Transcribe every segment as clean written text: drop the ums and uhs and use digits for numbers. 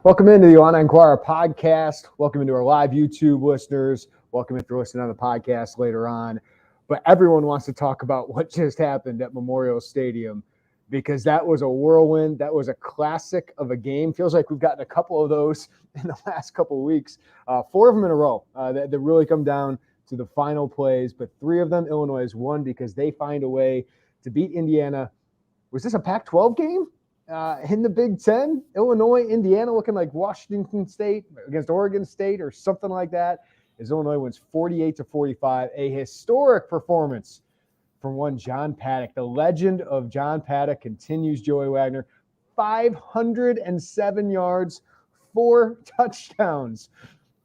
Welcome into the Illini Inquirer podcast. Welcome into our live YouTube listeners. Welcome if you're listening on the podcast later on. But everyone wants to talk about what just happened at Memorial Stadium because that was a whirlwind. That was a classic of a game. Feels like we've gotten a couple of those in the last couple of weeks. 4 of them in a row that really come down to the final plays. But 3 of them, Illinois has won because they find a way to beat Indiana. Was this a Pac-12 game? In the Big Ten, Illinois, Indiana looking like Washington State against Oregon State or something like that, as Illinois wins 48-45. A historic performance from one John Paddock. The legend of John Paddock continues, Joey Wagner. 507 yards, 4 touchdowns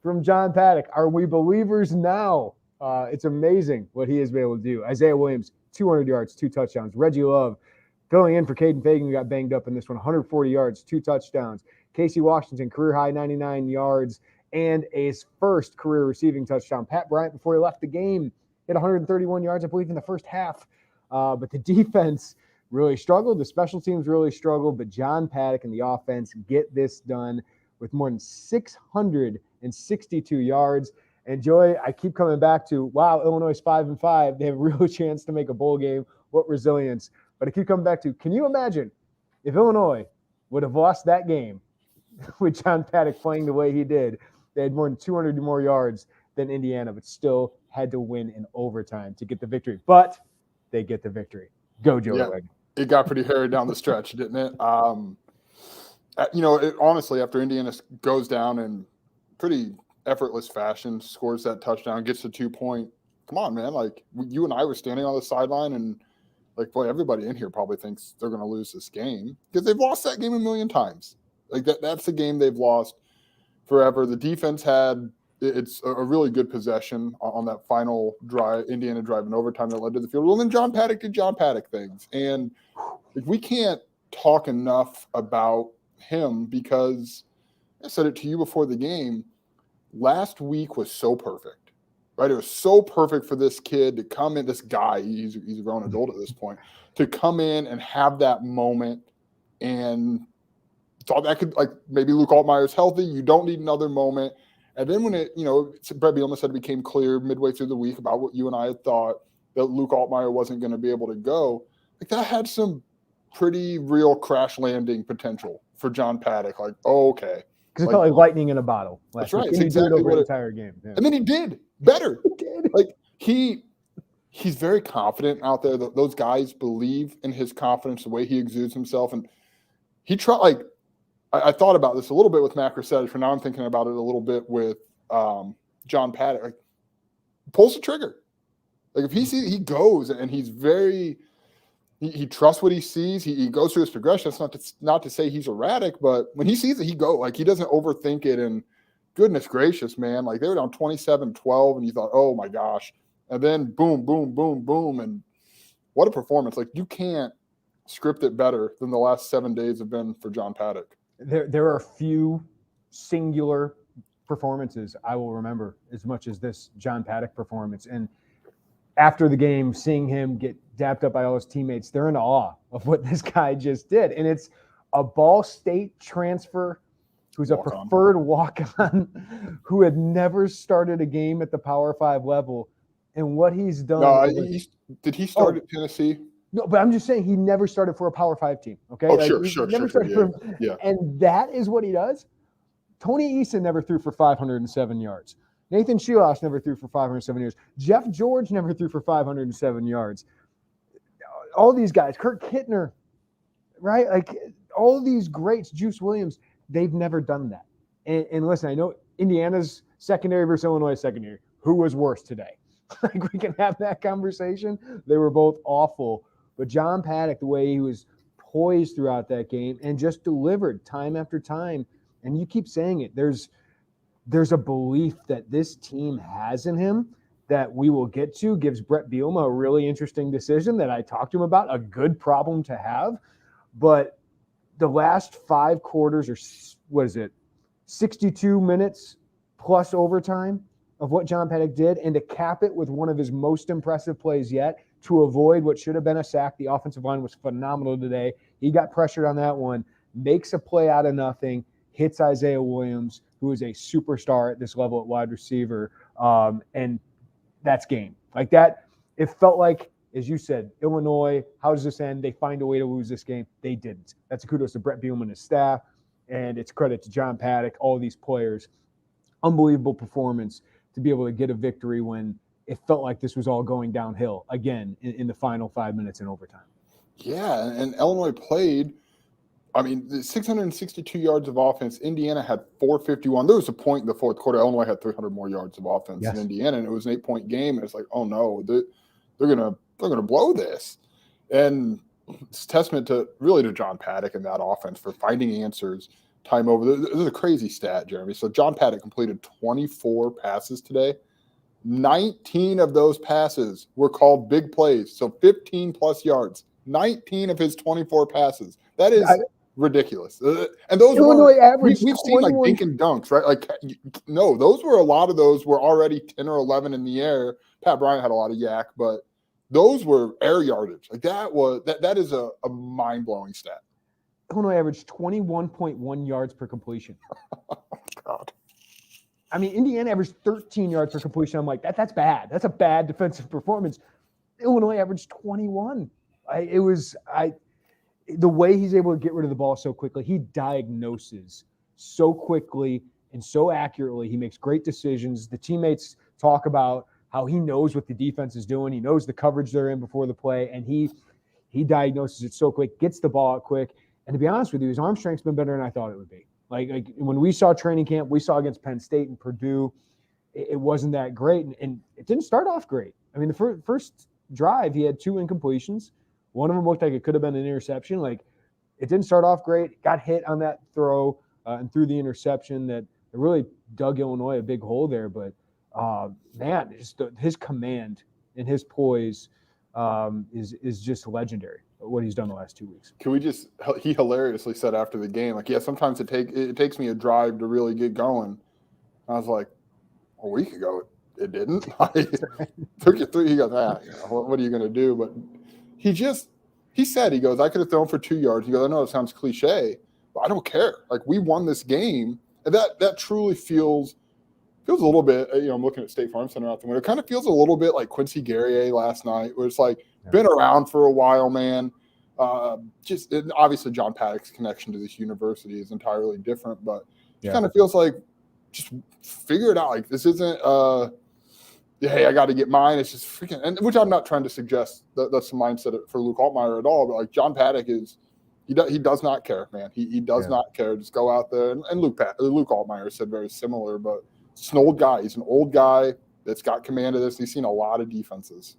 from John Paddock. Are we believers now? It's amazing what he has been able to do. Isaiah Williams, 200 yards, 2 touchdowns. Reggie Love, filling in for Caden Fagan, who got banged up in this one, 140 yards, 2 touchdowns. Casey Washington, career-high 99 yards, and his first career receiving touchdown. Pat Bryant, before he left the game, hit 131 yards, I believe, in the first half. But the defense really struggled. The special teams really struggled. But John Paddock and the offense get this done with more than 662 yards. And, Joey, I keep coming back to, wow, Illinois is 5-5. They have a real chance to make a bowl game. What resilience. But I keep coming back to, can you imagine if Illinois would have lost that game with John Paddock playing the way he did? They had more than 200 more yards than Indiana, but still had to win in overtime to get the victory. But they get the victory. Go, Joe. Yeah, it got pretty hairy down the stretch, didn't it? Honestly, after Indiana goes down in pretty effortless fashion, scores that touchdown, gets the 2-point. Come on, man. Like, you and I were standing on the sideline and, like, boy, everybody in here probably thinks they're going to lose this game because they've lost that game a million times. Like, that's the game they've lost forever. The defense it's a really good possession on that final drive, Indiana drive in overtime that led to the field goal. And then John Paddock did John Paddock things. And we can't talk enough about him because I said it to you before the game. Last week was so perfect. Right, it was so perfect for this kid to come in, this guy, he's a grown adult at this point, to come in and have that moment and thought that could, like, maybe Luke Altmaier's healthy, you don't need another moment. And then when Brett Biela said it became clear midway through the week about what you and I had thought, that Luke Altmaier wasn't going to be able to go, like, that had some pretty real crash landing potential for John Paddock. Like, oh, okay. Because it felt like lightning in a bottle. That's right. He did it over the entire game. Yeah. And then he did better. He did. Like, he's very confident out there. Those guys believe in his confidence, the way he exudes himself. And he tried, like, I thought about this a little bit with Mac Resetti. For now, I'm thinking about it a little bit with John Paddock. Like, pulls the trigger. Like, if he goes and he's very – he trusts what he sees. He goes through his progression. It's not to say he's erratic, but when he sees it, he go. Like, he doesn't overthink it. And goodness gracious, man. Like, they were down 27-12, and you thought, oh, my gosh. And then boom, boom, boom, boom. And what a performance. Like, you can't script it better than the last 7 days have been for John Paddock. There are few singular performances I will remember as much as this John Paddock performance. And after the game, seeing him get dapped up by all his teammates, they're in awe of what this guy just did. And it's a Ball State transfer who's a preferred walk-on who had never started a game at the Power 5 level. And what he's done. No, did he start at Tennessee? No, but I'm just saying he never started for a Power 5 team, okay? Oh, sure. Yeah. And that is what he does. Tony Eason never threw for 507 yards. Nathan Shilosh never threw for 507 yards. Jeff George never threw for 507 yards. All these guys, Kurt Kittner, right? Like, all these greats, Juice Williams, they've never done that. And listen, I know Indiana's secondary versus Illinois secondary. Who was worse today? Like, we can have that conversation. They were both awful. But John Paddock, the way he was poised throughout that game and just delivered time after time. And you keep saying it. There's a belief that this team has in him that we will get to, gives Brett Bielema a really interesting decision that I talked to him about, a good problem to have. But the last 5 quarters, or what is it, 62 minutes plus overtime of what John Paddock did, and to cap it with one of his most impressive plays yet to avoid what should have been a sack. The offensive line was phenomenal today. He got pressured on that one, makes a play out of nothing. hits Isaiah Williams, who is a superstar at this level at wide receiver, and that's game. Like that, it felt like, as you said, Illinois, how does this end? They find a way to lose this game. They didn't. That's a kudos to Brett Bielema and his staff, and it's credit to John Paddock, all these players. Unbelievable performance to be able to get a victory when it felt like this was all going downhill again in the final 5 minutes in overtime. Yeah, and Illinois played, 662 yards of offense. Indiana had 451. There was a point in the fourth quarter, Illinois had 300 more yards of offense than Indiana, and it was an 8-point game. And it's like, oh no, they're gonna blow this. And it's a testament to John Paddock and that offense for finding answers time over. There's a crazy stat, Jeremy. So John Paddock completed 24 passes today. 19 of those passes were called big plays, so 15 plus yards. 19 of his 24 passes. That is ridiculous. And those Illinois average we've seen like dink and dunks, right? Like, no, those were a lot of those were already 10 or 11 in the air. Pat Bryant had a lot of yak, but those were air yardage. Like that is a mind-blowing stat. Illinois averaged 21.1 yards per completion. Oh, God. I mean, Indiana averaged 13 yards per completion. I'm like, that's bad. That's a bad defensive performance. Illinois averaged 21. The way he's able to get rid of the ball so quickly, he diagnoses so quickly and so accurately. He makes great decisions. The teammates talk about how he knows what the defense is doing. He knows the coverage they're in before the play, and he diagnoses it so quick, gets the ball out quick. And to be honest with you, his arm strength's been better than I thought it would be. Like when we saw training camp, we saw against Penn State and Purdue, it wasn't that great, and it didn't start off great. I mean, the first drive, he had 2 incompletions. One of them looked like it could have been an interception. Like, it didn't start off great. Got hit on that throw and threw the interception that really dug Illinois a big hole there. But, man, his command and his poise is just legendary, what he's done the last 2 weeks. He hilariously said after the game, like, yeah, sometimes it takes me a drive to really get going. I was like, a week ago, it didn't. Took you 3. He goes, what are you going to do? But he said, he goes, I could have thrown for 2 yards. He goes, I know it sounds cliche, but I don't care. Like, we won this game. And that truly feels a little bit, I'm looking at State Farm Center out the window. It kind of feels a little bit like Quincy Guerrier last night, where it's like, been around for a while, man. Obviously John Paddock's connection to this university is entirely different, but it kind of feels like just figure it out. Like, this isn't hey, I got to get mine. It's just freaking, and which I'm not trying to suggest that's the mindset for Luke Altmaier at all. But like, John Paddock he does not care, man. He does not care. Just go out there. And Luke Altmaier said very similar, but it's an old guy. He's an old guy that's got command of this. He's seen a lot of defenses.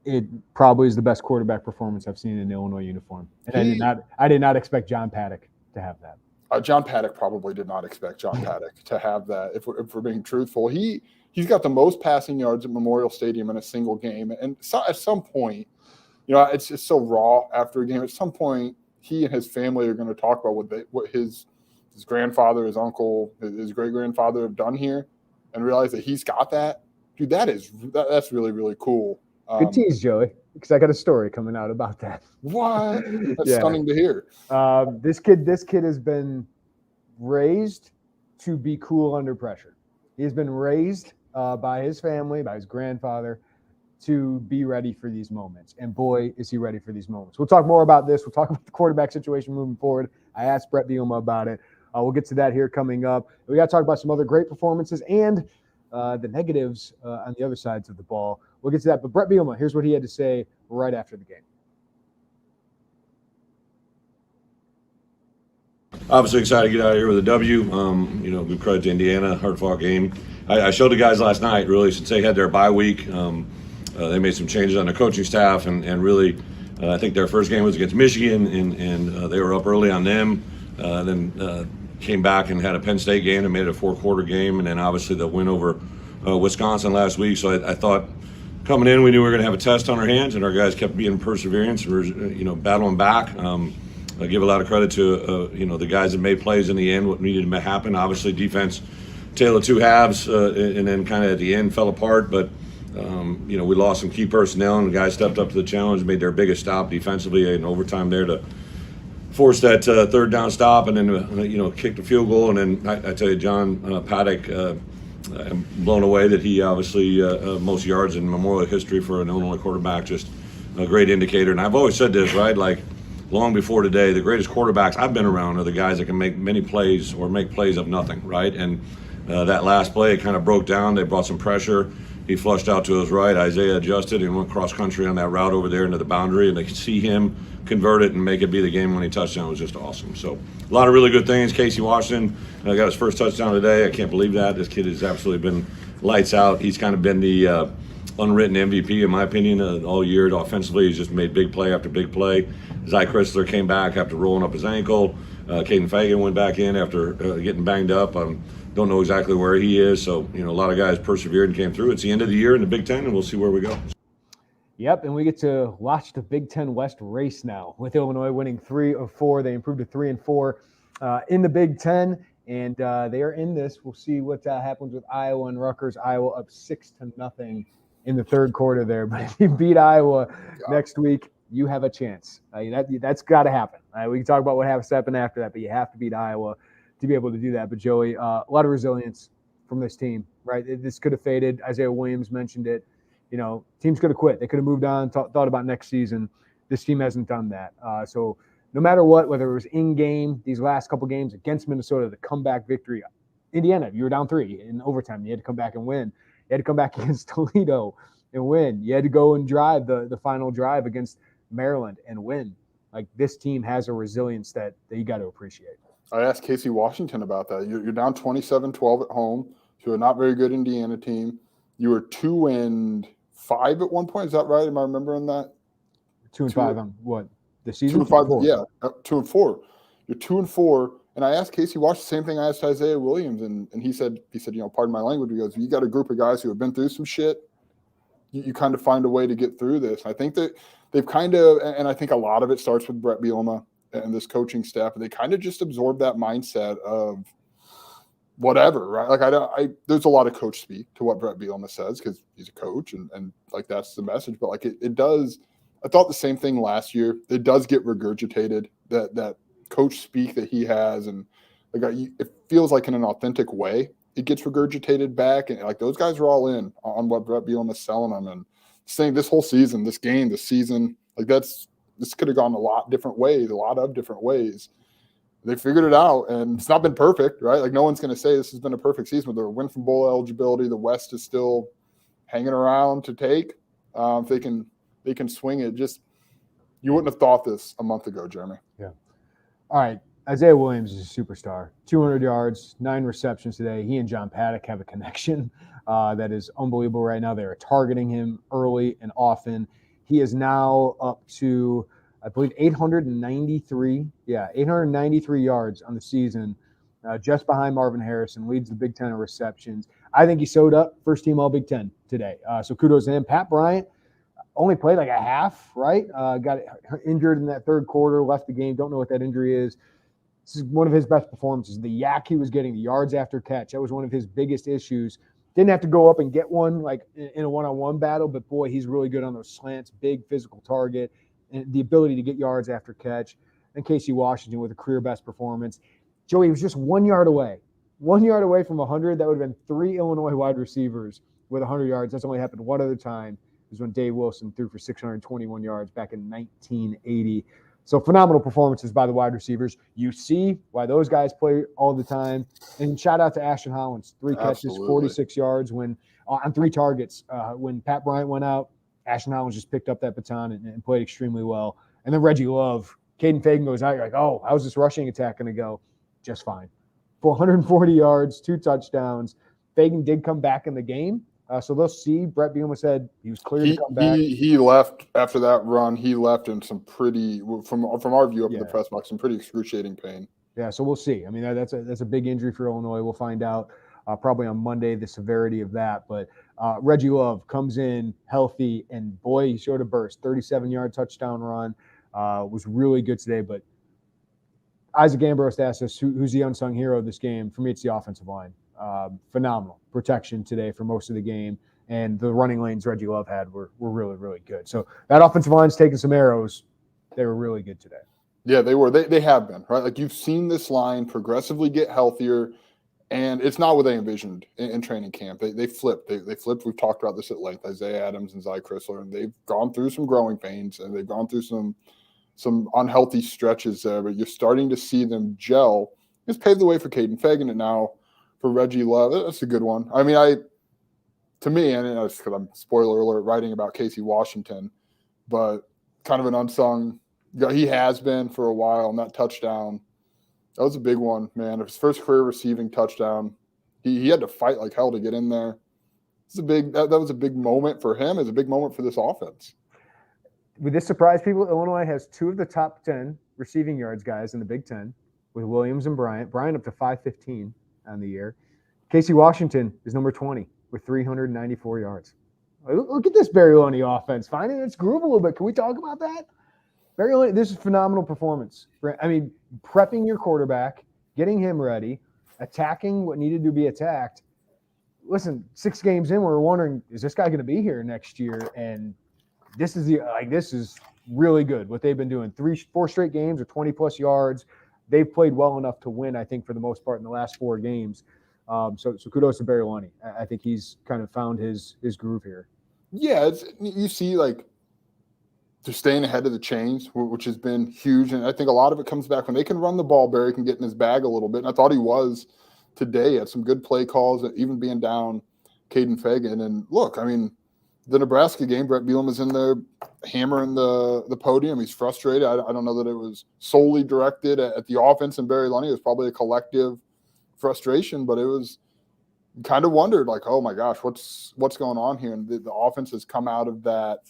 It probably is the best quarterback performance I've seen in an Illinois uniform. And I did not expect John Paddock to have that. John Paddock probably did not expect John Paddock to have that. If we're being truthful, he's got the most passing yards at Memorial Stadium in a single game. And at some point, it's just so raw after a game. At some point, he and his family are going to talk about what his grandfather, his uncle, his great-grandfather have done here, and realize that he's got that. Dude, that's really, really cool. Good tease, Joey, because I got a story coming out about that. What? That's stunning to hear. This kid has been raised to be cool under pressure. He's been raised by his family, by his grandfather, to be ready for these moments. And boy, is he ready for these moments. We'll talk more about this. We'll talk about the quarterback situation moving forward. I asked Brett Bielema about it. We'll get to that here coming up. We got to talk about some other great performances and the negatives on the other sides of the ball. We'll get to that. But Brett Bielema, here's what he had to say right after the game. Obviously excited to get out of here with a W. Good credit to Indiana, hard-fought game. I showed the guys last night, really, since they had their bye week. They made some changes on their coaching staff, and really, I think their first game was against Michigan, and they were up early on them. Then came back and had a Penn State game and made it a 4-quarter game, and then obviously the win over Wisconsin last week. So I thought coming in, we knew we were going to have a test on our hands, and our guys kept being perseverance, battling back. I give a lot of credit to the guys that made plays in the end, what needed to happen. Obviously, defense, tale of two halves, and then kind of at the end fell apart. But we lost some key personnel, and the guys stepped up to the challenge, made their biggest stop defensively in overtime there to forced that third down stop and then kicked a field goal. And then I tell you, John Paddock, I'm blown away that he obviously most yards in Memorial history for an Illinois quarterback. Just a great indicator. And I've always said this, right? Like long before today, the greatest quarterbacks I've been around are the guys that can make many plays or make plays of nothing, right? And that last play, it kind of broke down. They brought some pressure. He flushed out to his right. Isaiah adjusted and went cross country on that route over there into the boundary, and they could see him convert it and make it be the game-winning touchdown. It was just awesome. So a lot of really good things. Casey Washington got his first touchdown today. I can't believe that. This kid has absolutely been lights out. He's kind of been the unwritten MVP, in my opinion, all year. Offensively, he's just made big play after big play. Zy Chrysler came back after rolling up his ankle. Caden Fagan went back in after getting banged up. Don't know exactly where he is. So, a lot of guys persevered and came through. It's the end of the year in the Big Ten, and we'll see where we go. Yep, and we get to watch the Big Ten West race now with Illinois winning 3 of 4. They improved to 3-4 in the Big Ten, and they are in this. We'll see what happens with Iowa and Rutgers. Iowa up 6-0 in the third quarter there. But if you beat Iowa next week, you have a chance. That's got to happen. We can talk about what has to happen after that, but you have to beat Iowa to be able to do that. But Joey, a lot of resilience from this team, right? This could have faded. Isaiah Williams mentioned it. Teams could have quit. They could have moved on, thought about next season. This team hasn't done that. So no matter what, whether it was in-game, these last couple games against Minnesota, the comeback victory. Indiana, you were down 3 in overtime. You had to come back and win. You had to come back against Toledo and win. You had to go and drive the final drive against Maryland and win. Like, this team has a resilience that you got to appreciate. I asked Casey Washington about that. You're down 27-12 at home to a not very good Indiana team. You were 2-5 at one point. Is that right? Am I remembering that? 2-5 on what? The season? 2-5. Yeah, 2-4. You're 2-4. And I asked Casey Washington the same thing I asked Isaiah Williams, and he said, pardon my language. He goes, you got a group of guys who have been through some shit. You kind of find a way to get through this. I think that they've kind of, and I think a lot of it starts with Brett Bielema and this coaching staff. They kind of just absorb that mindset of whatever, right? Like there's a lot of coach speak to what Brett Bielema says because he's a coach, and like that's the message. But like it does. I thought the same thing last year. It does get regurgitated that coach speak that he has, and like it feels like in an authentic way it gets regurgitated back, and like those guys are all in on what Brett Bielema's selling them, and saying this whole season, this game, this season, like this could have gone a lot of different ways. They figured it out, and it's not been perfect, right? Like no one's going to say this has been a perfect season, but they're a win from bowl eligibility. The West is still hanging around to take. If they can swing it. Just you wouldn't have thought this a month ago, Jeremy. Yeah. All right. Isaiah Williams is a superstar. 200 yards, 9 receptions today. He and John Paddock have a connection that is unbelievable right now. They are targeting him early and often. He is now up to, I believe, 893 yards on the season, just behind Marvin Harrison, leads the Big Ten in receptions. I think he showed up, first team all Big Ten today. So kudos to him. Pat Bryant only played like a half, right? Got injured in that third quarter, left the game. Don't know what that injury is. This is one of his best performances. The yak he was getting, the yards after catch, that was one of his biggest issues. Didn't have to go up and get one like in a one-on-one battle, but boy, he's really good on those slants, big physical target, and the ability to get yards after catch. And Casey Washington with a career best performance. Joey was just 1 yard away. 1 yard away from 100. That would have been 3 Illinois wide receivers with 100 yards. That's only happened one other time. It was when Dave Wilson threw for 621 yards back in 1980. So phenomenal performances by the wide receivers. You see why those guys play all the time. And shout out to Ashton Hollins, 3 catches, Absolutely. 46 yards when on 3 targets. When Pat Bryant went out, Ashton Hollins just picked up that baton and played extremely well. And then Reggie Love, Caden Fagan goes out. You're like, oh, how's this rushing attack going to go? Just fine. 440 yards, 2 touchdowns. Fagan did come back in the game. So they'll see. Brett Bielema said he was clear to come back. He left after that run. He left in some pretty, from our view up in the press box, some pretty excruciating pain. Yeah, so we'll see. I mean, that's a big injury for Illinois. We'll find out probably on Monday the severity of that. But Reggie Love comes in healthy, and boy, he showed a burst. 37-yard touchdown run. Was really good today. But Isaac Ambrose asked us who's the unsung hero of this game. For me, it's the offensive line. Phenomenal protection today for most of the game, and the running lanes Reggie Love had were really, really good. So that offensive line's taking some arrows. They were really good today. Yeah, they were. They have been, right? Like, you've seen this line progressively get healthier, and it's not what they envisioned in training camp. They flipped. They flipped. We've talked about this at length, Isaiah Adams and Zy Chrysler, and they've gone through some growing pains, and they've gone through some unhealthy stretches there, but you're starting to see them gel. It's paved the way for Caden Fagan, and now for Reggie Love. That's a good one. I mean, to me, and it's because I'm, spoiler alert, writing about Casey Washington, but kind of an unsung. He has been for a while, and that touchdown, that was a big one, man. His first career receiving touchdown. He had to fight like hell to get in there. It's that was a big moment for him. It's a big moment for this offense. Would this surprise people? Illinois has 2 of the top 10 receiving yards guys in the Big Ten, with Williams and Bryant. Bryant up to 515 on the year. Casey Washington is number 20 with 394 yards. Look at this Barry Loney offense. Finding its groove a little bit. Can we talk about that? Barry Loney, this is phenomenal performance. I mean, prepping your quarterback, getting him ready, attacking what needed to be attacked. Listen, 6 games in, we're wondering, is this guy going to be here next year? And this is really good what they've been doing. 4 straight games of 20-plus yards. They've played well enough to win, I think, for the most part in the last 4 games. So kudos to Barry Loney. I think he's kind of found his groove here. Yeah, you see, like, they're staying ahead of the chains, which has been huge. And I think a lot of it comes back when they can run the ball. Barry can get in his bag a little bit. And I thought he was today. Had some good play calls, even being down Caden Fagan. And look, I mean, the Nebraska game, Brett Bielema was in there hammering the podium. He's frustrated. I don't know that it was solely directed at the offense and Barry Loney. It was probably a collective frustration, but it was kind of wondered, like, oh my gosh, what's going on here? And the offense has come out of that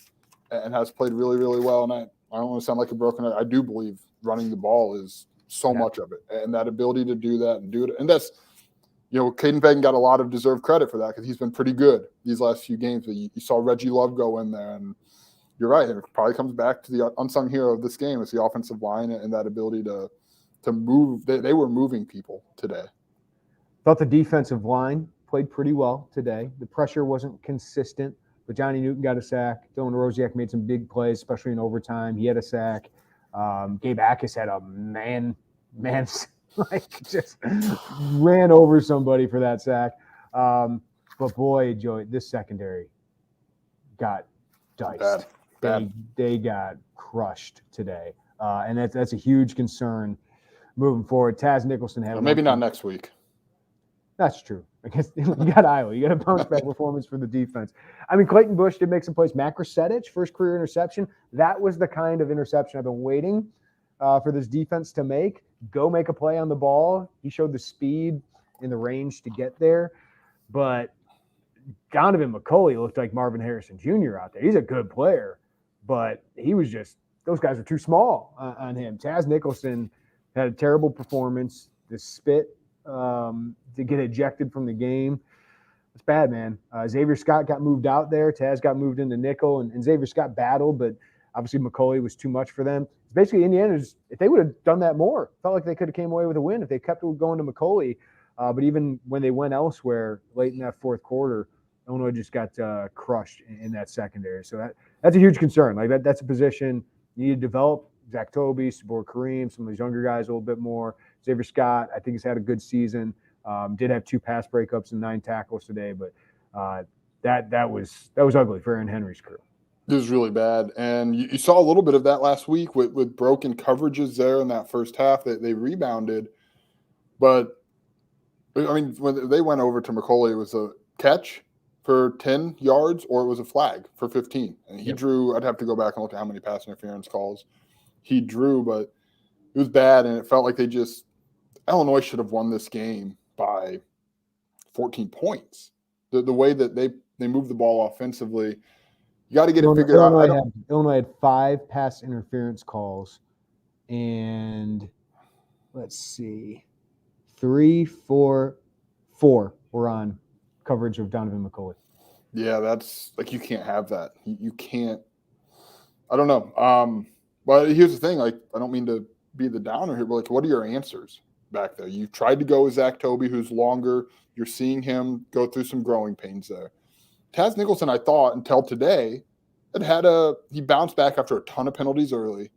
and has played really, really well. And I don't want to sound like a broken record. I do believe running the ball is so much of it, and that ability to do that and do it. And that's, Caden Fagan got a lot of deserved credit for that because he's been pretty good these last few games. But you saw Reggie Love go in there, and you're right. It probably comes back to the unsung hero of this game. It's the offensive line and that ability to move. They were moving people today. Thought the defensive line played pretty well today. The pressure wasn't consistent, but Johnny Newton got a sack. Dylan Rosiak made some big plays, especially in overtime. He had a sack. Gabe Akis had a man just ran over somebody for that sack. But boy, Joey, this secondary got diced. Bad. They got crushed today, and that's a huge concern moving forward. Taz Nicholson had maybe not next week. That's true. I guess you got Iowa. You got a bounce back performance for the defense. I mean, Clayton Bush did make some plays. Matt Krasetich, first career interception. That was the kind of interception I've been waiting for this defense to make. Go make a play on the ball. He showed the speed and the range to get there. But Donovan McCulley looked like Marvin Harrison Jr. out there. He's a good player, but he was just – those guys are too small on him. Taz Nicholson had a terrible performance. The spit to get ejected from the game. It's bad, man. Xavier Scott got moved out there. Taz got moved into nickel, and Xavier Scott battled, but obviously McCulley was too much for them. It's basically Indiana's, if they would have done that more, felt like they could have came away with a win if they kept going to McCulley. But even when they went elsewhere late in that fourth quarter, Illinois just got crushed in that secondary. So that's a huge concern. Like that's a position you need to develop. Zach Toby, Sabor Kareem, some of these younger guys a little bit more. Xavier Scott, I think, has had a good season. Did have 2 pass breakups and 9 tackles today, but that was ugly for Aaron Henry's crew. It was really bad, and you saw a little bit of that last week with broken coverages there in that first half. They rebounded, but I mean, when they went over to McCulley, it was a catch for 10 yards or it was a flag for 15, and he drew. I'd have to go back and look at how many pass interference calls he drew, but it was bad, and it felt like Illinois should have won this game by 14 points. The way that they moved the ball offensively, you got to get it figured out. Illinois had 5 pass interference calls, and let's see, 4 were on coverage of Donovan McCulley. Yeah, that's like, you can't have that. You can't. I don't know. But here's the thing. Like, I don't mean to be the downer here, but like, what are your answers back there? You tried to go with Zach Toby, who's longer. You're seeing him go through some growing pains there. Taz Nicholson, I thought until today, he bounced back after a ton of penalties early.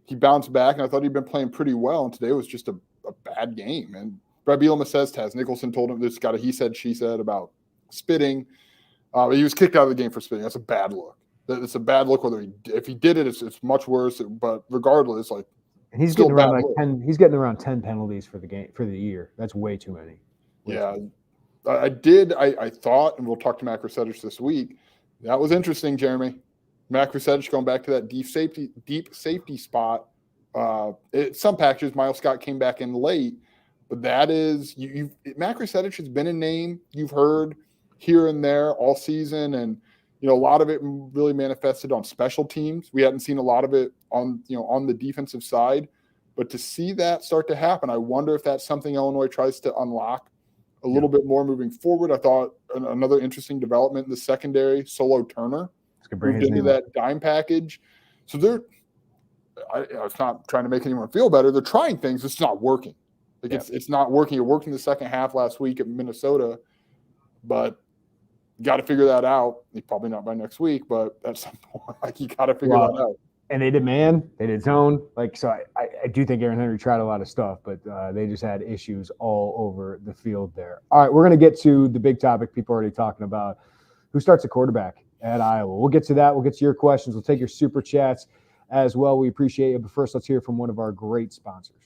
he bounced back, and I thought he'd been playing pretty well. And today was just a bad game. And Brett Bielema says Taz Nicholson told him this got a he said, she said about spitting. He was kicked out of the game for spitting. That's a bad look. It's a bad look. If he did it, it's much worse. But regardless, like, and he's getting around like 10. He's getting around 10 penalties for the year. That's way too many. I thought, and we'll talk to Matt Rusedich this week. That was interesting, Jeremy. Matt Rusedich going back to that deep safety spot. Some packages, Miles Scott came back in late, but that is Matt Rusedich has been a name you've heard here and there all season, and a lot of it really manifested on special teams. We hadn't seen a lot of it on the defensive side, but to see that start to happen, I wonder if that's something Illinois tries to unlock a little bit more moving forward. I thought another interesting development in the secondary, Solo Turner, moved into that dime package. So it's not trying to make anyone feel better. They're trying things. It's not working. It's not working. It worked in the second half last week at Minnesota, but you got to figure that out. Probably not by next week, but at some point, you got to figure that out. And they did man, they did zone. So I do think Aaron Henry tried a lot of stuff, but they just had issues all over the field there. All right, we're going to get to the big topic people are already talking about. Who starts a quarterback at Iowa? We'll get to that. We'll get to your questions. We'll take your super chats as well. We appreciate it. But first, let's hear from one of our great sponsors.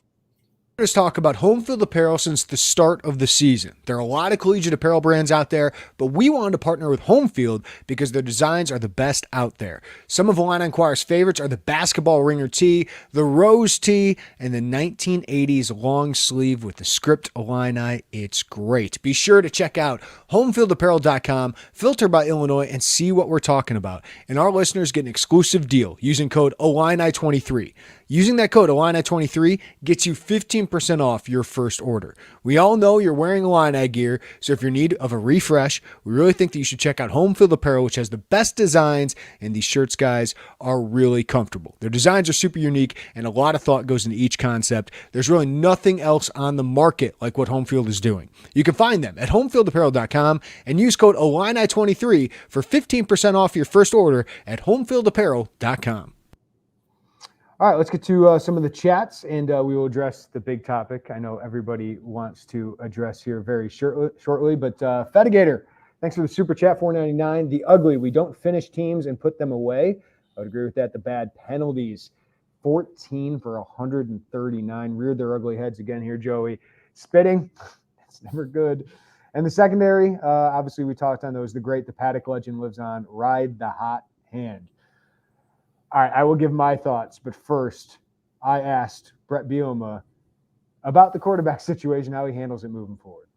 Let's talk about home field apparel since the start of the season. There are a lot of collegiate apparel brands out there, but we wanted to partner with Home Field because their designs are the best out there. Some of Illini Inquirer's favorites are the basketball ringer tee, the rose tee, and the 1980s long sleeve with the script Illini. It's great. Be sure to check out homefieldapparel.com, filter by Illinois, and see what we're talking about. And our listeners get an exclusive deal using code Illini23. Using that code Illini23 gets you 15% off your first order. We all know you're wearing Illini gear, so if you're in need of a refresh, we really think that you should check out Home Field Apparel, which has the best designs, and these shirts, guys, are really comfortable. Their designs are super unique, and a lot of thought goes into each concept. There's really nothing else on the market like what Home Field is doing. You can find them at homefieldapparel.com and use code Illini23 for 15% off your first order at homefieldapparel.com. All right, let's get to some of the chats, and we will address the big topic I know everybody wants to address here very shortly. But Fetigator, thanks for the super chat, $4.99. The ugly, we don't finish teams and put them away. I would agree with that. The bad penalties, 14 for 139. Reared their ugly heads again here, Joey. Spitting, that's never good. And the secondary, obviously we talked on those. The Paddock legend lives on. Ride the hot hand. All right, I will give my thoughts, but first, I asked Brett Bielema about the quarterback situation, how he handles it moving forward.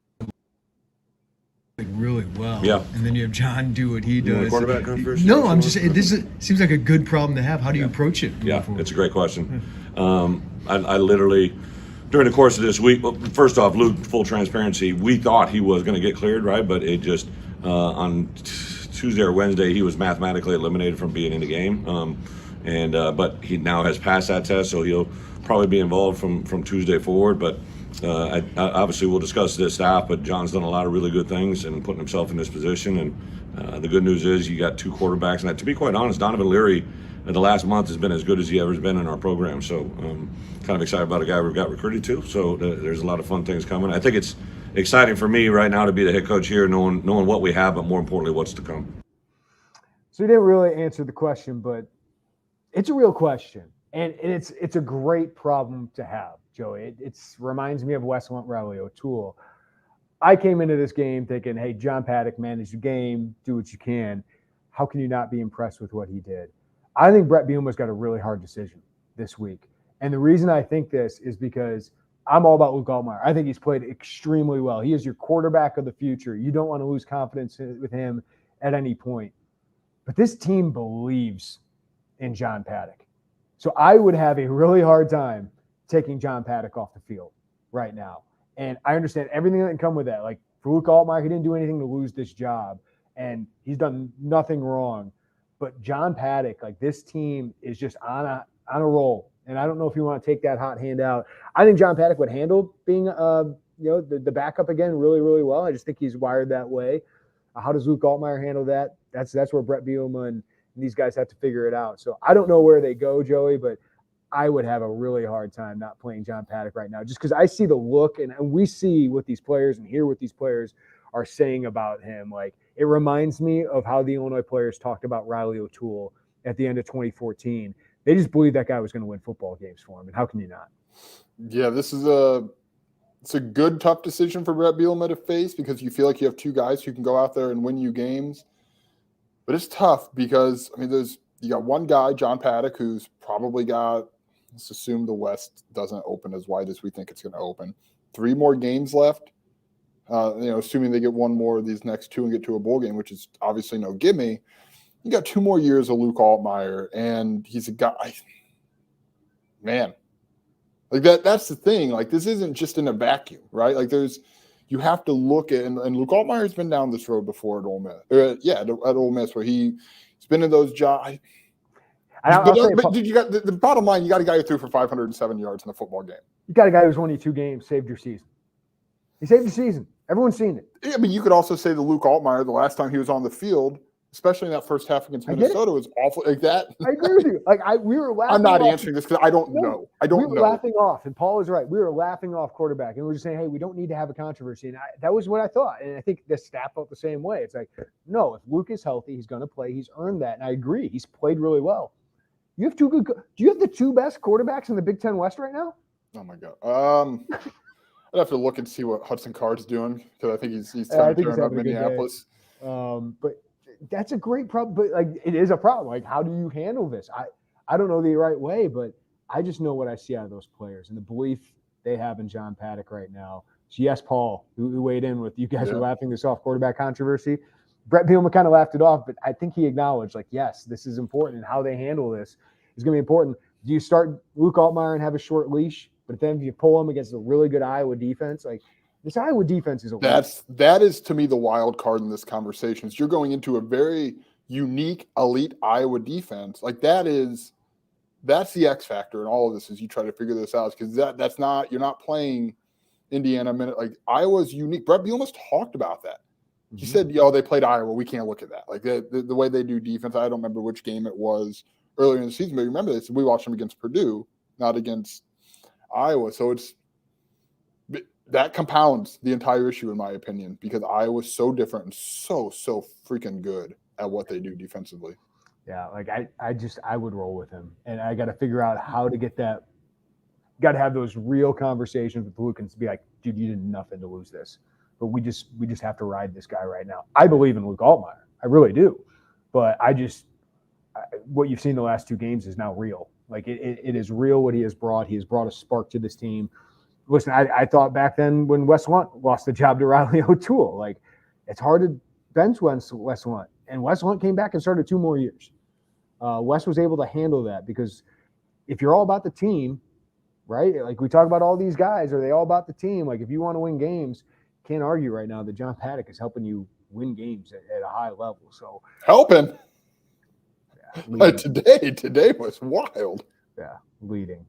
Really well. Yeah. And then you have John do what he does. Quarterback come first? No, I'm just saying, seems like a good problem to have. How do you approach it? Yeah, it's a great question. I literally, during the course of this week, well, first off, Luke, full transparency, we thought he was going to get cleared, right? But it just, on Tuesday or Wednesday, he was mathematically eliminated from being in the game. But he now has passed that test, so he'll probably be involved from Tuesday forward. But obviously we'll discuss this staff, but John's done a lot of really good things and putting himself in this position. And the good news is you got two quarterbacks. And to be quite honest, Donovan Leary in the last month has been as good as he ever has been in our program. So kind of excited about a guy we've got recruited to. So there's a lot of fun things coming. I think it's exciting for me right now to be the head coach here, knowing what we have, but more importantly, what's to come. So you didn't really answer the question, but it's a real question, and it's a great problem to have, Joey. It reminds me of Wes Riley O'Toole. I came into this game thinking, hey, John Paddock managed the game, do what you can. How can you not be impressed with what he did? I think Brett Bielema's got a really hard decision this week, and the reason I think this is because I'm all about Luke Altmaier. I think he's played extremely well. He is your quarterback of the future. You don't want to lose confidence with him at any point. But this team believes in John Paddock. So I would have a really hard time taking John Paddock off the field right now. And I understand everything that can come with that. Like for Luke Altmaier, he didn't do anything to lose this job, and he's done nothing wrong. But John Paddock, like this team is just on a roll. And I don't know if you want to take that hot hand out. I think John Paddock would handle being the backup again really, really well. I just think he's wired that way. How does Luke Altmaier handle that? That's where Brett Bielema and these guys have to figure it out. So I don't know where they go, Joey, but I would have a really hard time not playing John Paddock right now, just because I see the look and we see what these players and hear what these players are saying about him. Like, it reminds me of how the Illinois players talked about Riley O'Toole at the end of 2014. They just believed that guy was going to win football games for him, and how can you not? Yeah, it's a good, tough decision for Brett Bielema to face because you feel like you have two guys who can go out there and win you games. But it's tough because, I mean, you got one guy, John Paddock, who's probably got, let's assume the West doesn't open as wide as we think it's going to open. 3 more games left. Assuming they get one more of these next 2 and get to a bowl game, which is obviously no gimme. You got 2 more years of Luke Altmaier, and he's a guy, man. Like that's the thing. like, this isn't just in a vacuum, right? Like, you have to look at, and Luke Altmaier's been down this road before at Ole Miss. At Ole Miss, where he's been in those jobs. But did you got the bottom line? You got a guy who threw for 507 yards in a football game. You got a guy who's won you 2 games, saved your season. He saved your season. Everyone's seen it. I mean, you could also say that Luke Altmaier, the last time he was on the field, especially in that first half against Minnesota, was awful. Like that. I agree with you. Like we were laughing. I'm not answering this because I don't know. We were laughing off, and Paul is right. We were laughing off quarterback, and we were just saying, "Hey, we don't need to have a controversy." And that was what I thought, and I think the staff felt the same way. It's like, no, if Luke is healthy, he's going to play. He's earned that, and I agree. He's played really well. You have 2 good. Do you have the 2 best quarterbacks in the Big Ten West right now? Oh my God. I'd have to look and see what Hudson Card's doing because I think he's trying to turn up Minneapolis. But that's a great problem. But like, it is a problem. Like, how do you handle this? I don't know the right way, but I just know what I see out of those players and the belief they have in John Paddock right now. So yes, Paul, who weighed in with you guys are laughing this off quarterback controversy. Brett Bielema kind of laughed it off, but I think he acknowledged, like, yes, this is important, and how they handle this is going to be important. Do you start Luke Altmaier and have a short leash? But then if you pull him against a really good Iowa defense, like, this Iowa defense is that is to me the wild card in this conversation. Is you're going into a very unique, elite Iowa defense. Like, that's the X factor in all of this as you try to figure this out. Because that's not, you're not playing Indiana minute. Like, Iowa's unique. Brett Bielema talked about that. He said, they played Iowa. We can't look at that. Like, the way they do defense, I don't remember which game it was earlier in the season, but remember this, we watched them against Purdue, not against Iowa. So that compounds the entire issue, in my opinion, because Iowa's so different and so freaking good at what they do defensively. Yeah, like I would roll with him, and I got to figure out how to get that. Got to have those real conversations with Luke and be like, dude, you did nothing to lose this, but we just have to ride this guy right now. I believe in Luke Altmaier, I really do, but what you've seen the last 2 games is now real. Like, it is real what he has brought. He has brought a spark to this team. Listen, I thought back then when Wes Lunt lost the job to Riley O'Toole, like, it's hard to bench Wes Lunt. And Wes Lunt came back and started 2 more years. Wes was able to handle that because if you're all about the team, right? Like, we talk about all these guys, are they all about the team? Like, if you want to win games, can't argue right now that John Paddock is helping you win games at a high level. So helping. Today was wild. Yeah, leading.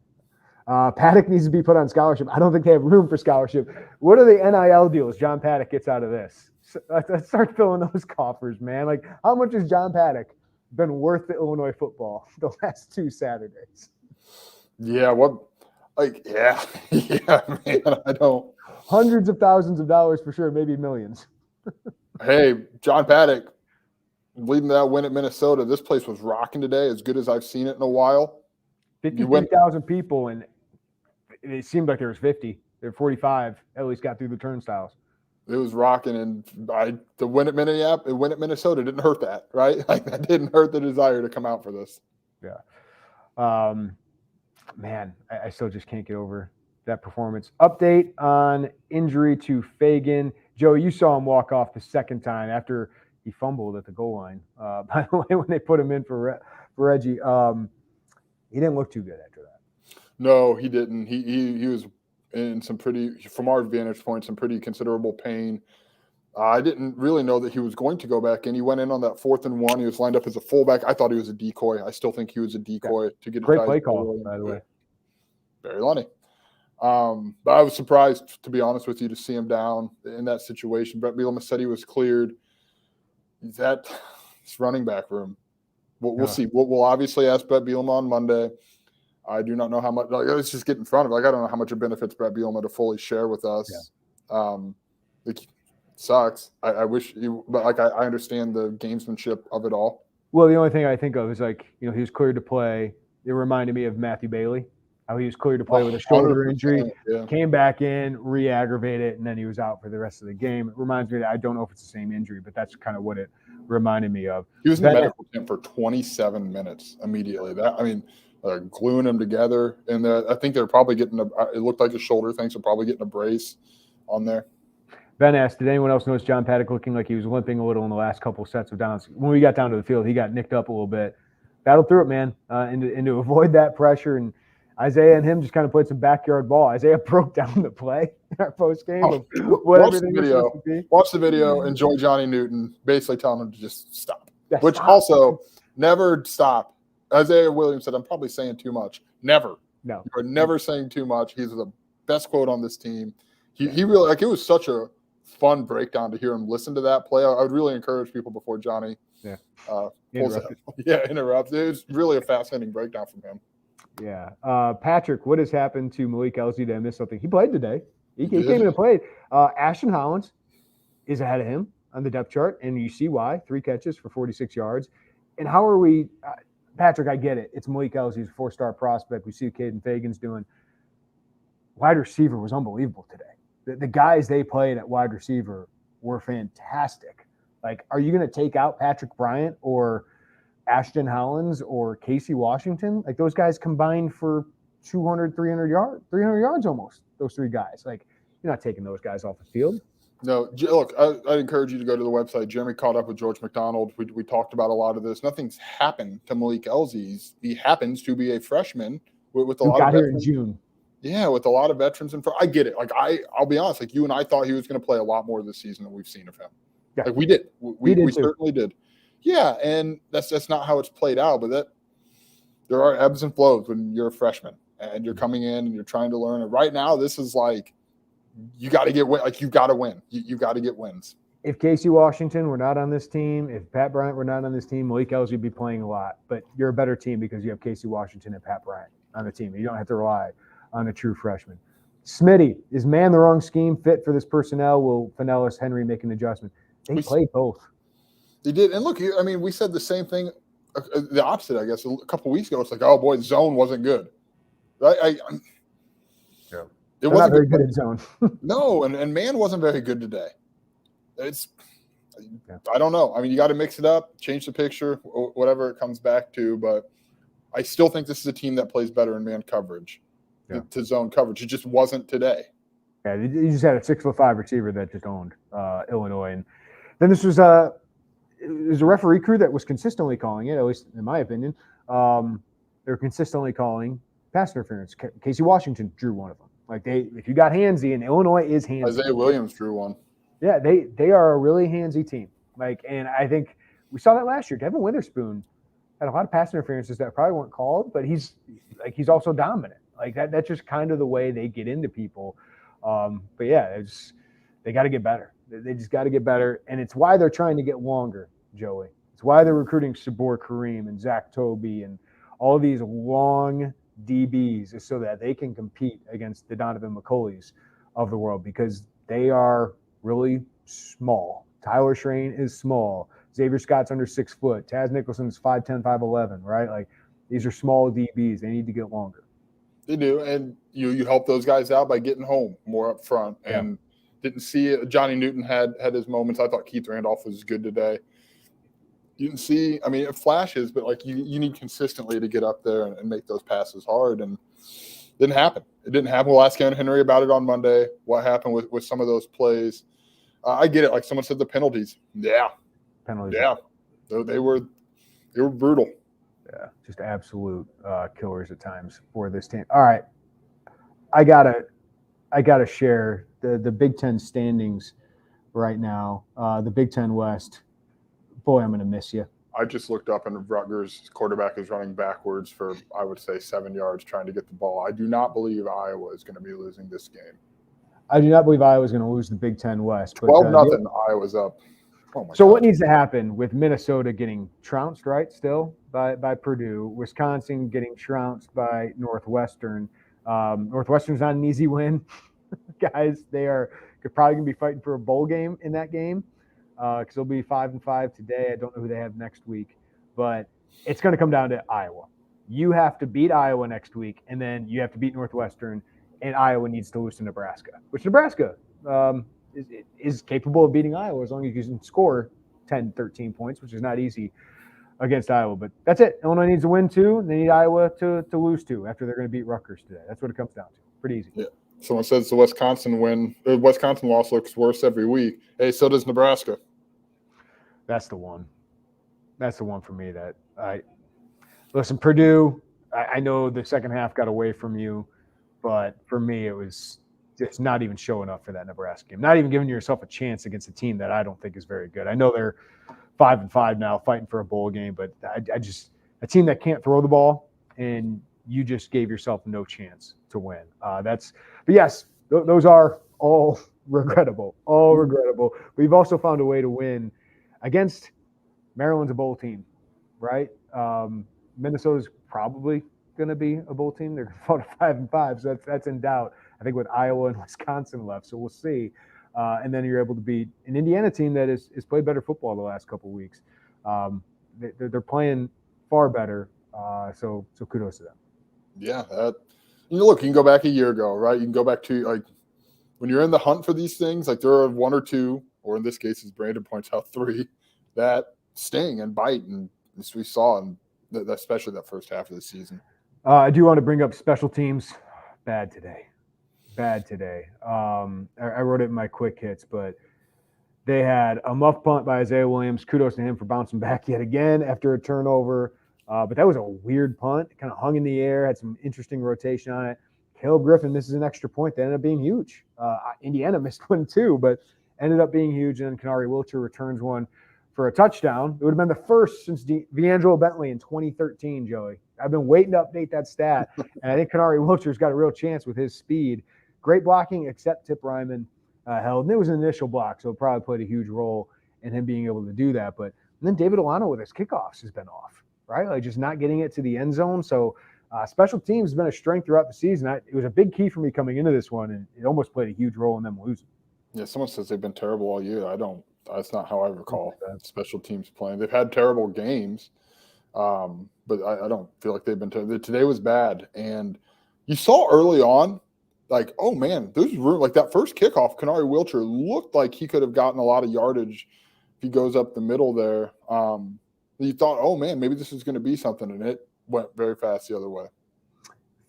Paddock needs to be put on scholarship. I don't think they have room for scholarship. What are the NIL deals John Paddock gets out of this? Let's start filling those coffers, man. Like, how much has John Paddock been worth to Illinois football the last 2 Saturdays? Yeah, man, I don't. Hundreds of thousands of dollars for sure, maybe millions. Hey, John Paddock, leading that win at Minnesota. This place was rocking today, as good as I've seen it in a while. 53,000 people, and it seemed like there was 50. There were 45. At least got through the turnstiles. It was rocking, and the win at Minnesota didn't hurt that, right? Like, that didn't hurt the desire to come out for this. Yeah. Man, I still just can't get over that performance. Update on injury to Fagan. Joe, you saw him walk off the second time after he fumbled at the goal line. By the way, when they put him in for Reggie, he didn't look too good after that. No, he didn't. He was in some pretty, from our vantage point, some pretty considerable pain. I didn't really know that he was going to go back in. He went in on that 4th and 1. He was lined up as a fullback. I thought he was a decoy. I still think he was a decoy to get great play call, by the way. Very Lunny. But I was surprised, to be honest with you, to see him down in that situation. Brett Bielema said he was cleared. It's running back room. We'll see. We'll obviously ask Brett Bielema on Monday. I do not know how much. Like, let's just get in front of it. Like, I don't know how much it benefits Brett Bielema to fully share with us. Yeah. It sucks. I wish you, but like I understand the gamesmanship of it all. Well, the only thing I think of is like, he was cleared to play. It reminded me of Matthew Bailey, how he was cleared to play with a shoulder injury, came back in, re-aggravated it, and then he was out for the rest of the game. It reminds me that I don't know if it's the same injury, but that's kind of what it reminded me of. He was in the medical tent for 27 minutes immediately. Gluing them together, and I think they're probably getting it looked like a shoulder thing, so probably getting a brace on there. Ben asked, did anyone else notice John Paddock looking like he was limping a little in the last couple sets of downs? When we got down to the field, he got nicked up a little bit. Battled through it, man, and to avoid that pressure. And Isaiah and him just kind of played some backyard ball. Isaiah broke down the play in our post game. Watch the video. Enjoy Johnny Newton basically telling him to just stop. Yeah, which stop. Also, never stop. Isaiah Williams said, I'm probably saying too much. Never. No. You're never saying too much. He's the best quote on this team. He really, like, it was such a fun breakdown to hear him listen to that play. I would really encourage people before Johnny interrupts. It was really a fascinating breakdown from him. Yeah. Patrick, what has happened to Malik Elsie? Did I miss something? He played today. He came in and played. Ashton Hollins is ahead of him on the depth chart, and you see why. 3 catches for 46 yards. And how are we Patrick, I get it. It's Malik Elsie. He's a 4-star prospect. We see what Caden Fagan's doing. Wide receiver was unbelievable today. The guys they played at wide receiver were fantastic. Like, are you going to take out Patrick Bryant or Ashton Hollins or Casey Washington? Like, those guys combined for 300 yards almost, those 3 guys. Like, you're not taking those guys off the field. No, look, I encourage you to go to the website. Jeremy caught up with George McDonald. We talked about a lot of this. Nothing's happened to Malik Elsie. He happens to be a freshman with a lot of veterans. Got here in June. Yeah, with a lot of veterans in front. I get it. Like, I'll be honest. Like, you and I thought he was going to play a lot more this season than we've seen of him. Yeah. Like, we did. We certainly did. Yeah, and that's not how it's played out. But there are ebbs and flows when you're a freshman and you're coming in and you're trying to learn. And right now, this is like, you got to get win. Like, you got to win. You got to get wins. If Casey Washington were not on this team, if Pat Bryant were not on this team, Malik Elsie would be playing a lot. But you're a better team because you have Casey Washington and Pat Bryant on the team. You don't have to rely on a true freshman. Smitty, is man the wrong scheme fit for this personnel? Will Pinellas Henry make an adjustment? They played both. They did. And look, I mean, we said the same thing, the opposite, I guess, a couple weeks ago. It's like, oh, boy, zone wasn't good. Right? It wasn't very good in zone. No, and man wasn't very good today. I don't know. I mean, you got to mix it up, change the picture, whatever it comes back to. But I still think this is a team that plays better in man coverage to zone coverage. It just wasn't today. Yeah, you just had a 6'5" receiver that just owned Illinois. And then this was a referee crew that was consistently calling it, at least in my opinion. They were consistently calling pass interference. Casey Washington drew one of them. Like, if you got handsy, and Illinois is handsy. Isaiah Williams drew one. Yeah, they are a really handsy team. Like, and I think we saw that last year. Devin Witherspoon had a lot of pass interferences that probably weren't called, but he's also dominant. Like, that's just kind of the way they get into people. But yeah, they got to get better. They just got to get better, and it's why they're trying to get longer, Joey. It's why they're recruiting Sabor Kareem and Zach Toby and all these long DBs, is so that they can compete against the Donovan McCulley's of the world, because they are really small. Tyler Schrain is small. Xavier Scott's under 6 foot. Taz Nicholson's 5'10", 5'11", right? Like, these are small DBs. They need to get longer. They do, and you help those guys out by getting home more up front. And didn't see it. Johnny Newton had his moments. I thought Keith Randolph was good today. You didn't see, I mean, it flashes, but like you need consistently to get up there and make those passes hard. And it didn't happen. It didn't happen. We'll ask Kevin Henry about it on Monday. What happened with some of those plays? I get it. Like someone said, the penalties. Yeah. Penalties. Yeah. They were brutal. Yeah, just absolute killers at times for this team. All right, I gotta share the Big Ten standings right now. The Big Ten West. Boy, I'm gonna miss you. I just looked up, and Rutgers' quarterback is running backwards for, I would say, 7 yards trying to get the ball. I do not believe Iowa is going to be losing this game. I do not believe Iowa is going to lose the Big Ten West. 12-0. Iowa's up. Oh my So God. what needs to happen with Minnesota getting trounced, right, still by Purdue, Wisconsin getting trounced by Northwestern. Northwestern's not an easy win. Guys, they're probably going to be fighting for a bowl game in that game because they'll be 5-5 today. I don't know who they have next week, but it's going to come down to Iowa. You have to beat Iowa next week, and then you have to beat Northwestern, and Iowa needs to lose to Nebraska, which Nebraska is capable of beating Iowa as long as you can score 10, 13 points, which is not easy against Iowa. But that's it. Illinois needs to win 2. They need Iowa to lose 2 after they're going to beat Rutgers today. That's what it comes down to. Pretty easy. Yeah. Someone says the Wisconsin loss looks worse every week. Hey, so does Nebraska. That's the one. That's the one for me that listen, Purdue, I know the second half got away from you, but for me, it was just not even showing up for that Nebraska game. Not even giving yourself a chance against a team that I don't think is very good. I know they're 5-5 now, fighting for a bowl game, but I just a team that can't throw the ball, and you just gave yourself no chance to win. But yes, those are all regrettable. All regrettable. We've also found a way to win against Maryland's a bowl team, right? Minnesota's probably going to be a bowl team. They're going to fall to 5-5, so that's in doubt. I think with Iowa and Wisconsin left, so we'll see. And then you're able to beat an Indiana team that has played better football the last couple of weeks. They're playing far better, so kudos to them. Yeah, look, you can go back a year ago, right? You can go back to like when you're in the hunt for these things, like there are 1 or 2, or in this case, as Brandon points out, 3 that sting and bite, and as we saw in especially that first half of the season. I do want to bring up special teams. Bad today. I wrote it in my quick hits, but they had a muff punt by Isaiah Williams. Kudos to him for bouncing back yet again after a turnover. But that was a weird punt. It kind of hung in the air, had some interesting rotation on it. Caleb Griffin misses an extra point that ended up being huge. Indiana missed one too, but ended up being huge. And then Kanari Wilcher returns one for a touchdown. It would have been the first since D'Angelo Bentley in 2013, Joey. I've been waiting to update that stat, and I think Kanari Wilcher's got a real chance with his speed. Great blocking, except Tip Ryman held. And it was an initial block, so it probably played a huge role in him being able to do that. But then David Alano with his kickoffs has been off, right? Like just not getting it to the end zone. So special teams has been a strength throughout the season. It was a big key for me coming into this one, and it almost played a huge role in them losing. Yeah, someone says they've been terrible all year. That's not how I recall special teams playing. They've had terrible games, but I don't feel like they've been terrible. Today was bad. And you saw early on, like, oh, man, there's room. Like that first kickoff, Kanari Wilcher looked like he could have gotten a lot of yardage if he goes up the middle there. You thought, oh, man, maybe this is going to be something, and it went very fast the other way.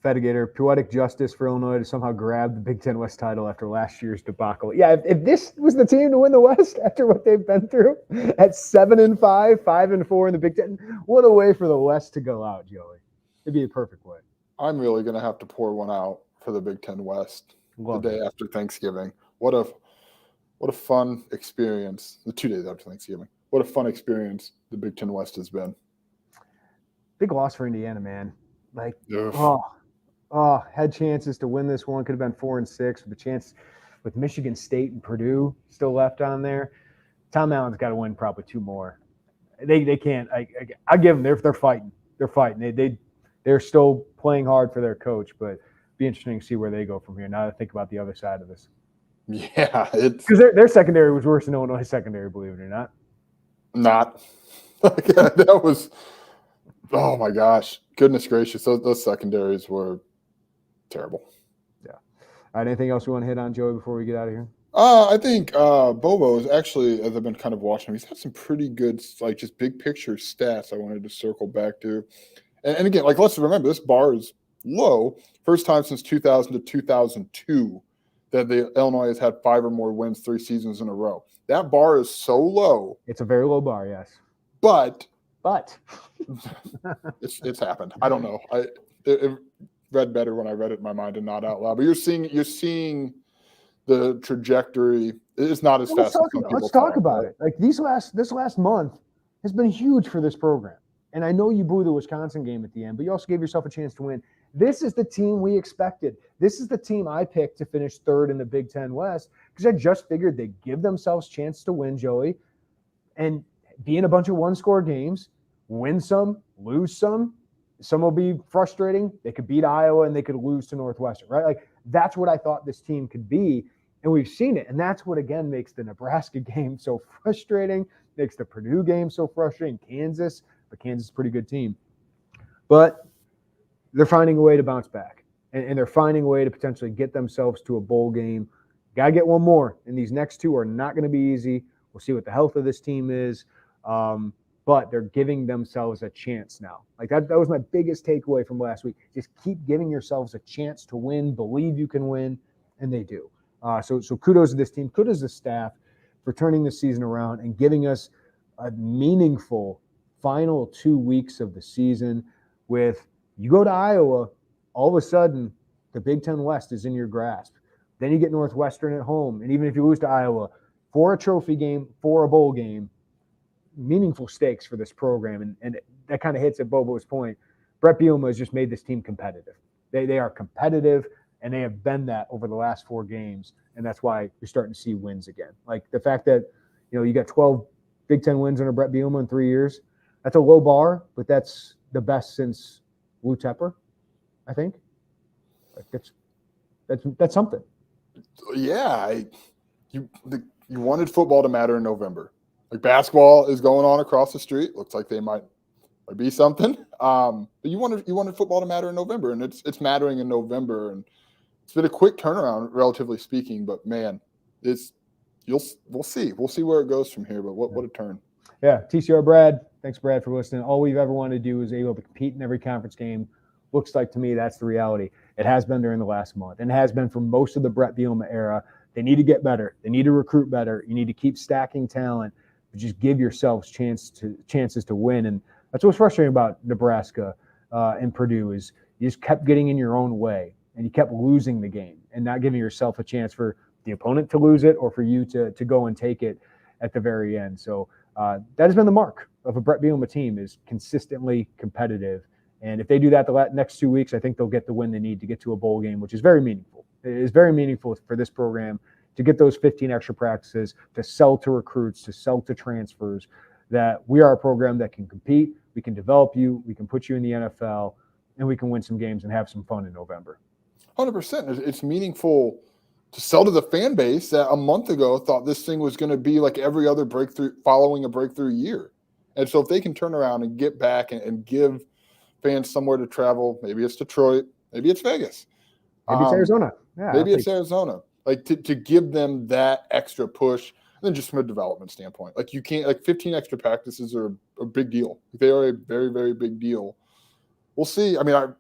Fedigator, poetic justice for Illinois to somehow grab the Big Ten West title after last year's debacle. Yeah, if this was the team to win the West after what they've been through at 7-5, 5-4 in the Big Ten, what a way for the West to go out, Joey. It'd be a perfect way. I'm really going to have to pour one out for the Big Ten West the day after Thanksgiving. What a fun experience. The 2 days after Thanksgiving. What a fun experience the Big Ten West has been. Big loss for Indiana, man. Like, Ugh. Had chances to win this one. Could have been 4-6 with a chance with Michigan State and Purdue still left on there. Tom Allen's got to win probably 2 more. They can't. I give them. They're fighting. They're fighting. They're still playing hard for their coach, but it'd be interesting to see where they go from here. Now to think about the other side of this. Yeah, because their secondary was worse than Illinois' secondary, believe it or not. Not. That was. Oh my gosh! Goodness gracious, those secondaries were terrible. Yeah. All right. Anything else you want to hit on, Joey, before we get out of here? I think Bobo is actually, as I've been kind of watching him, he's had some pretty good, like just big picture stats I wanted to circle back to. And again, like let's remember, this bar is low. First time since 2000 to 2002 that the Illinois has had 5 or more wins 3 seasons in a row. That bar is so low. It's a very low bar, yes. But it's happened. I don't know. It read better when I read it in my mind and not out loud. But you're seeing the trajectory. It's not as fast as some people Let's talk about it. Like this last month has been huge for this program. And I know you blew the Wisconsin game at the end, but you also gave yourself a chance to win. This is the team we expected. This is the team I picked to finish 3rd in the Big Ten West because I just figured they'd give themselves a chance to win, Joey. and be in a bunch of one-score games, win some, lose some. Some will be frustrating. They could beat Iowa and they could lose to Northwestern, right? Like, that's what I thought this team could be, and we've seen it. And that's what, again, makes the Nebraska game so frustrating, makes the Purdue game so frustrating, Kansas, but Kansas is a pretty good team. But they're finding a way to bounce back, and they're finding a way to potentially get themselves to a bowl game. Got to get one more, and these next two are not going to be easy. We'll see what the health of this team is. But they're giving themselves a chance now. Like that was my biggest takeaway from last week. Just keep giving yourselves a chance to win, believe you can win, and they do. So kudos to this team, kudos to the staff for turning the season around and giving us a meaningful final 2 weeks of the season. With you go to Iowa, all of a sudden the Big Ten West is in your grasp. Then you get Northwestern at home, and even if you lose to Iowa, for a trophy game, for a bowl game, meaningful stakes for this program, and that kind of hits at Bobo's point. Brett Bielema has just made this team competitive. They are competitive, and they have been that over the last 4 games, and that's why you're starting to see wins again. Like the fact that you got 12 Big Ten wins under Brett Bielema in 3 years. That's a low bar, but that's the best since Lou Tepper, I think. Like that's something. Yeah, you wanted football to matter in November. Like basketball is going on across the street. Looks like they might be something. But you wanted football to matter in November, and it's mattering in November. And it's been a quick turnaround, relatively speaking. But man, we'll see. We'll see where it goes from here. But what a turn. Yeah, TCR Brad. Thanks, Brad, for listening. All we've ever wanted to do is able to compete in every conference game. Looks like to me that's the reality. It has been during the last month, and it has been for most of the Brett Bielema era. They need to get better. They need to recruit better. You need to keep stacking talent. Just give yourselves chances to win. And that's what's frustrating about Nebraska and Purdue is you just kept getting in your own way, and you kept losing the game and not giving yourself a chance for the opponent to lose it or for you to go and take it at the very end. So that has been the mark of a Brett Bielema team, is consistently competitive. And if they do that the next 2 weeks, I think they'll get the win they need to get to a bowl game, which is very meaningful. It is very meaningful for this program to get those 15 extra practices, to sell to recruits, to sell to transfers, that we are a program that can compete, we can develop you, we can put you in the NFL, and we can win some games and have some fun in November. 100%. It's meaningful to sell to the fan base that a month ago thought this thing was going to be like every other breakthrough following a breakthrough year. And so if they can turn around and get back and give fans somewhere to travel, maybe it's Detroit, maybe it's Vegas. Maybe it's Arizona. Yeah, maybe it's Arizona. Like to give them that extra push, and then just from a development standpoint, like you can't, like 15 extra practices are a big deal. They are a very, very big deal. We'll see. I mean,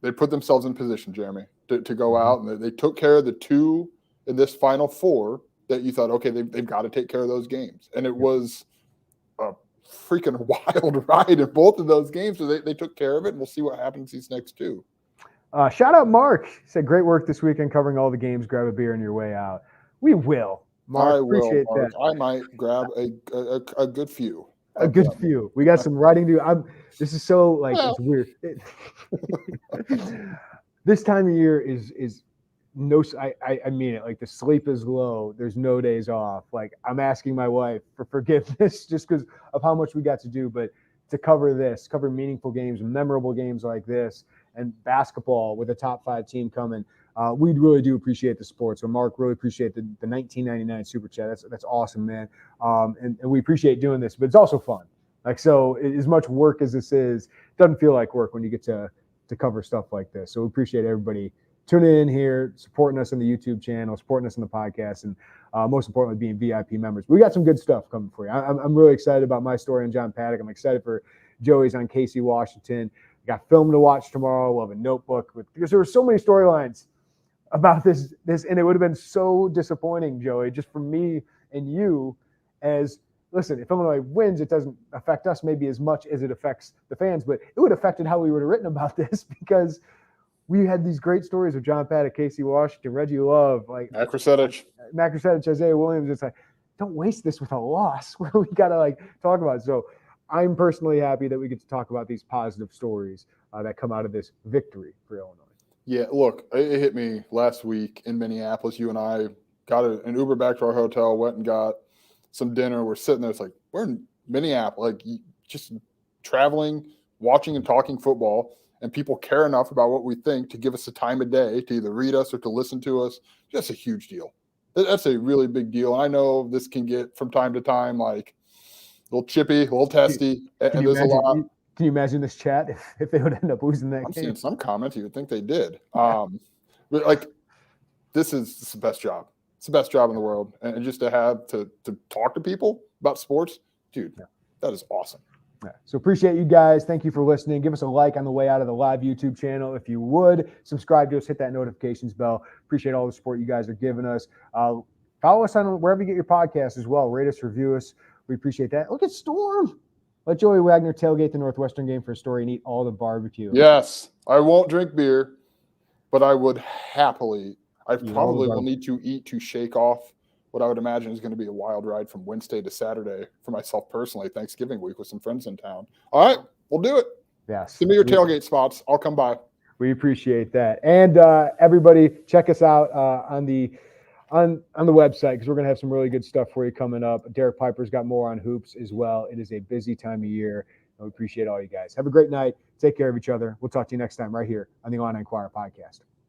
they put themselves in position, Jeremy, to go out, and they took care of the 2 in this Final 4 that you thought, okay, they've got to take care of those games. And it was a freaking wild ride in both of those games. So they took care of it, and we'll see what happens these next 2. Shout out Mark. He said, great work this weekend covering all the games. Grab a beer on your way out. We will. Mark, appreciate that. I might grab a good few. A good few. We got some writing to do. This is so like it's weird. This time of year is no. I mean it. Like the sleep is low. There's no days off. Like I'm asking my wife for forgiveness just because of how much we got to do, but to cover meaningful games, memorable games like this, and basketball with a top 5 team coming. We really do appreciate the support. So, Mark, really appreciate the $19.99 super chat. That's awesome, man. And we appreciate doing this, but it's also fun. Like, so as much work as this is, it doesn't feel like work when you get to cover stuff like this. So we appreciate everybody tuning in here, supporting us on the YouTube channel, supporting us on the podcast, and most importantly, being VIP members. We got some good stuff coming for you. I'm really excited about my story on John Paddock. I'm excited for Joey's on Casey Washington. Got film to watch tomorrow. We'll have a notebook because there were so many storylines about this, and it would have been so disappointing, Joey, just for me and you. As listen, if Illinois wins, it doesn't affect us maybe as much as it affects the fans, but it would have affected how we would have written about this because we had these great stories of John Paddock, Casey Washington, Reggie Love, like Mac Rusetich, Isaiah Williams. It's like, don't waste this with a loss where we got to talk about it. So I'm personally happy that we get to talk about these positive stories that come out of this victory for Illinois. Yeah, look, it hit me last week in Minneapolis. You and I got an Uber back to our hotel, went and got some dinner. We're sitting there. It's like, we're in Minneapolis, like just traveling, watching and talking football, and people care enough about what we think to give us the time of day to either read us or to listen to us. That's a huge deal. That's a really big deal. And I know this can get from time to time like a little chippy, a little testy, and there's a lot. Can you imagine this chat if they would end up losing that I'm game? seeing some comments. You would think they did. But like, this is the best job. It's the best job in the world. And just to have to talk to people about sports, dude, that is awesome. Yeah. So appreciate you guys. Thank you for listening. Give us a like on the way out of the live YouTube channel. If you would, subscribe to us, hit that notifications bell. Appreciate all the support you guys are giving us. Follow us on wherever you get your podcasts as well. Rate us, review us. We appreciate that. Look at Storm. Let Joey Wagner tailgate the Northwestern game for a story and eat all the barbecue. Yes. I won't drink beer, but I would happily. I probably will need to eat to shake off what I would imagine is going to be a wild ride from Wednesday to Saturday for myself personally, Thanksgiving week with some friends in town. All right, we'll do it. Yes. Give me your tailgate spots. I'll come by. We appreciate that. And everybody, check us out on the website because we're going to have some really good stuff for you coming up. Derek Piper's got more on hoops as well. It is a busy time of year. And we appreciate all you guys. Have a great night. Take care of each other. We'll talk to you next time right here on the Illini Inquirer podcast.